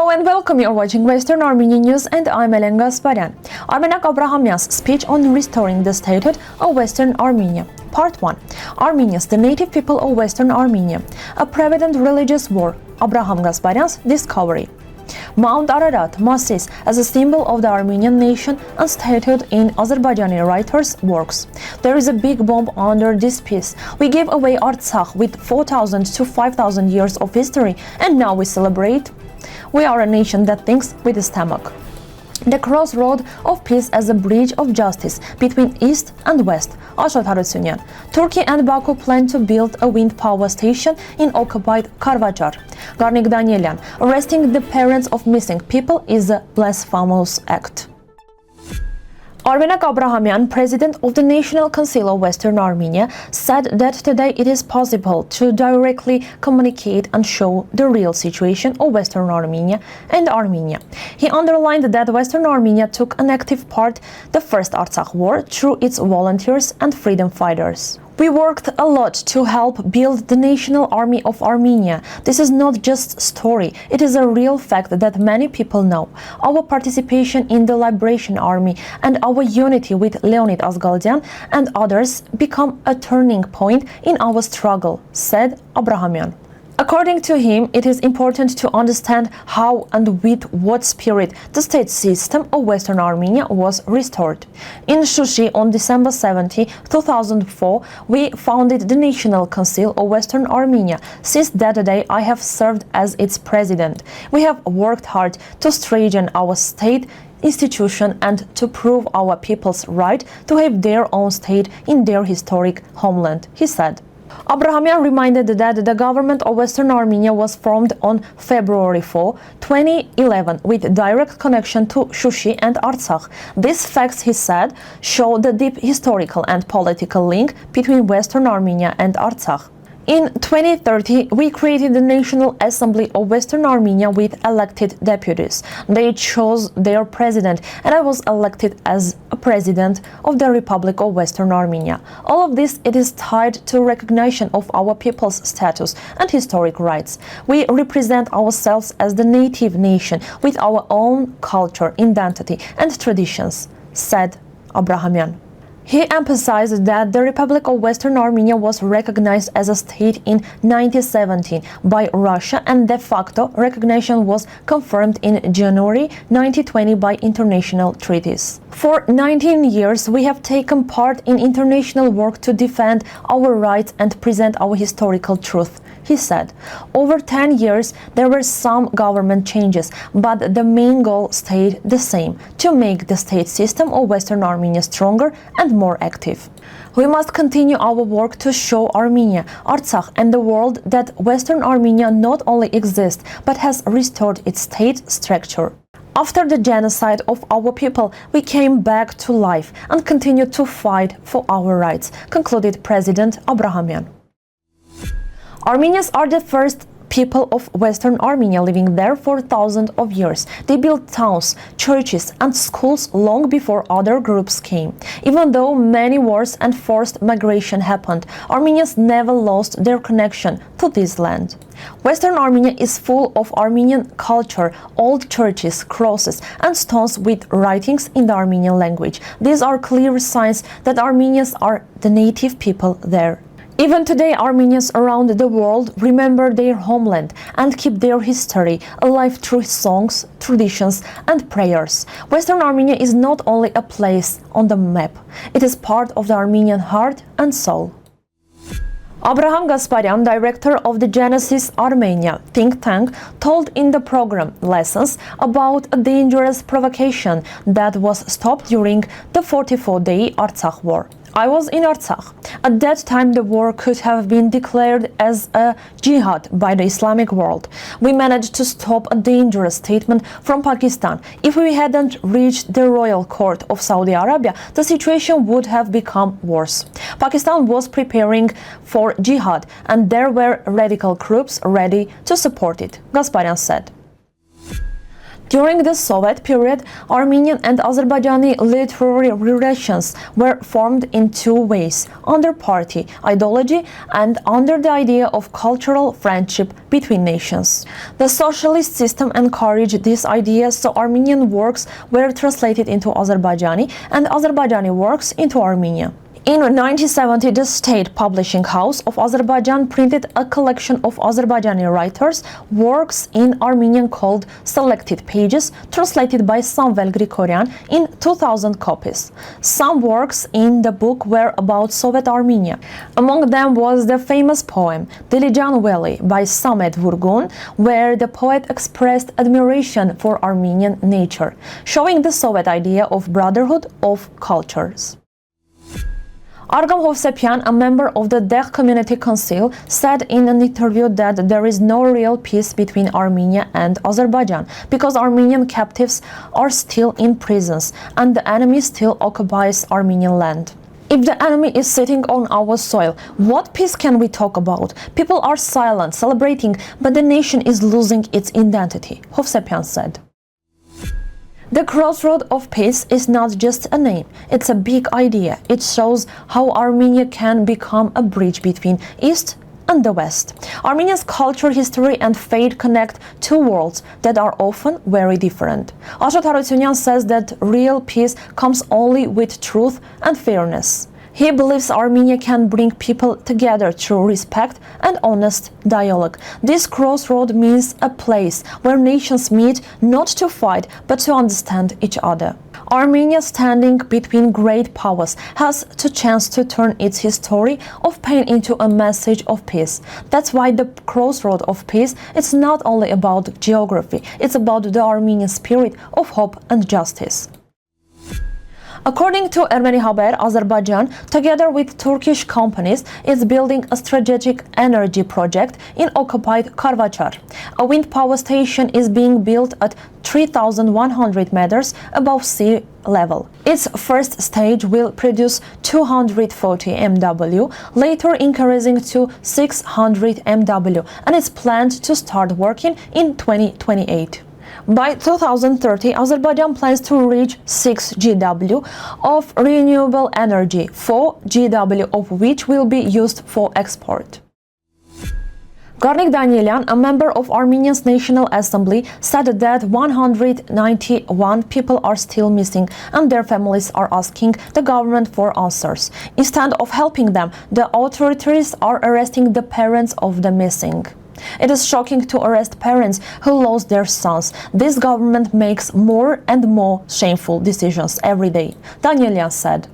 Hello and welcome, you're watching Western Armenian News and I'm Gasparyan. Armenak Abrahamyan's speech on restoring the statehood of Western Armenia. Part 1. Armenians, the native people of Western Armenia. A prevalent religious war. Abraham Gasparyan's discovery. Mount Ararat, Masis, as a symbol of the Armenian nation and statehood in Azerbaijani writers' works. There is a big bomb under this piece. We gave away Artsakh with 4,000 to 5,000 years of history and now we celebrate. We are a nation that thinks with the stomach. The crossroad of peace as a bridge of justice between East and West. Ashot Harutyunyan. Turkey and Baku plan to build a wind power station in occupied Karvachar. Garnik Danielyan. Arresting the parents of missing people is a blasphemous act. Armenak Abrahamyan, president of the National Council of Western Armenia, said that today it is possible to directly communicate and show the real situation of Western Armenia and Armenia. He underlined that Western Armenia took an active part in the First Artsakh War through its volunteers and freedom fighters. We worked a lot to help build the National Army of Armenia. This is not just a story, it is a real fact that many people know. Our participation in the Liberation Army and our unity with Leonid Azgaldian and others become a turning point in our struggle, said Abrahamyan. According to him, it is important to understand how and with what spirit the state system of Western Armenia was restored. In Shushi on December 70, 2004, we founded the National Council of Western Armenia. Since that day, I have served as its president. We have worked hard to strengthen our state institution and to prove our people's right to have their own state in their historic homeland, he said. Abrahamyan reminded that the government of Western Armenia was formed on February 4, 2011, with direct connection to Shushi and Artsakh. These facts, he said, show the deep historical and political link between Western Armenia and Artsakh. In 2030, we created the National Assembly of Western Armenia with elected deputies. They chose their president, and I was elected as a president of the Republic of Western Armenia. All of this, it is tied to recognition of our people's status and historic rights. We represent ourselves as the native nation with our own culture, identity, and traditions, said Abrahamyan. He emphasized that the Republic of Western Armenia was recognized as a state in 1917 by Russia and de facto recognition was confirmed in January 1920 by international treaties. For 19 years, we have taken part in international work to defend our rights and present our historical truth, he said. Over 10 years, there were some government changes, but the main goal stayed the same, to make the state system of Western Armenia stronger and more active. We must continue our work to show Armenia, Artsakh and the world that Western Armenia not only exists, but has restored its state structure. After the genocide of our people, we came back to life and continue to fight for our rights, concluded President Abrahamyan. Armenians are the first people of Western Armenia living there for thousands of years. They built towns, churches and schools long before other groups came. Even though many wars and forced migration happened, Armenians never lost their connection to this land. Western Armenia is full of Armenian culture, old churches, crosses and stones with writings in the Armenian language. These are clear signs that Armenians are the native people there. Even today, Armenians around the world remember their homeland and keep their history alive through songs, traditions, and prayers. Western Armenia is not only a place on the map, it is part of the Armenian heart and soul. Abraham Gasparyan, director of the Genesis Armenia think tank, told in the program Lessons about a dangerous provocation that was stopped during the 44-day Artsakh War. I was in Artsakh. At that time, the war could have been declared as a jihad by the Islamic world. We managed to stop a dangerous statement from Pakistan. If we hadn't reached the royal court of Saudi Arabia, the situation would have become worse. Pakistan was preparing for jihad, and there were radical groups ready to support it, Gasparyan said. During the Soviet period, Armenian and Azerbaijani literary relations were formed in two ways: under party ideology and under the idea of cultural friendship between nations. The socialist system encouraged this idea, so Armenian works were translated into Azerbaijani and Azerbaijani works into Armenian. In 1970, the State Publishing House of Azerbaijan printed a collection of Azerbaijani writers' works in Armenian called Selected Pages, translated by Samuel Grigoryan in 2,000 copies. Some works in the book were about Soviet Armenia. Among them was the famous poem Dilijan Valley by Samet Vurgun, where the poet expressed admiration for Armenian nature, showing the Soviet idea of brotherhood of cultures. Hovsepian, a member of the Deh Community Council, said in an interview that there is no real peace between Armenia and Azerbaijan because Armenian captives are still in prisons and the enemy still occupies Armenian land. If the enemy is sitting on our soil, what peace can we talk about? People are silent, celebrating, but the nation is losing its identity, Hovsepian said. The Crossroad of Peace is not just a name, it's a big idea. It shows how Armenia can become a bridge between East and the West. Armenia's culture, history and faith connect two worlds that are often very different. Ashot Harutyunyan says that real peace comes only with truth and fairness. He believes Armenia can bring people together through respect and honest dialogue. This crossroad means a place where nations meet not to fight but to understand each other. Armenia, standing between great powers, has the chance to turn its history of pain into a message of peace. That's why the Crossroad of Peace is not only about geography, it's about the Armenian spirit of hope and justice. According to Ermeni Haber, Azerbaijan, together with Turkish companies, is building a strategic energy project in occupied Karvachar. A wind power station is being built at 3,100 meters above sea level. Its first stage will produce 240 MW, later increasing to 600 MW, and is planned to start working in 2028. By 2030, Azerbaijan plans to reach 6 GW of renewable energy, 4 GW of which will be used for export. Garnik Danielyan, a member of Armenia's National Assembly, said that 191 people are still missing and their families are asking the government for answers. Instead of helping them, the authorities are arresting the parents of the missing. It is shocking to arrest parents who lost their sons. This government makes more and more shameful decisions every day, Danielyan said.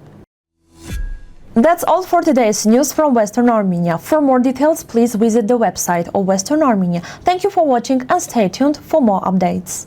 That's all for today's news from Western Armenia. For more details, please visit the website of Western Armenia. Thank you for watching and stay tuned for more updates.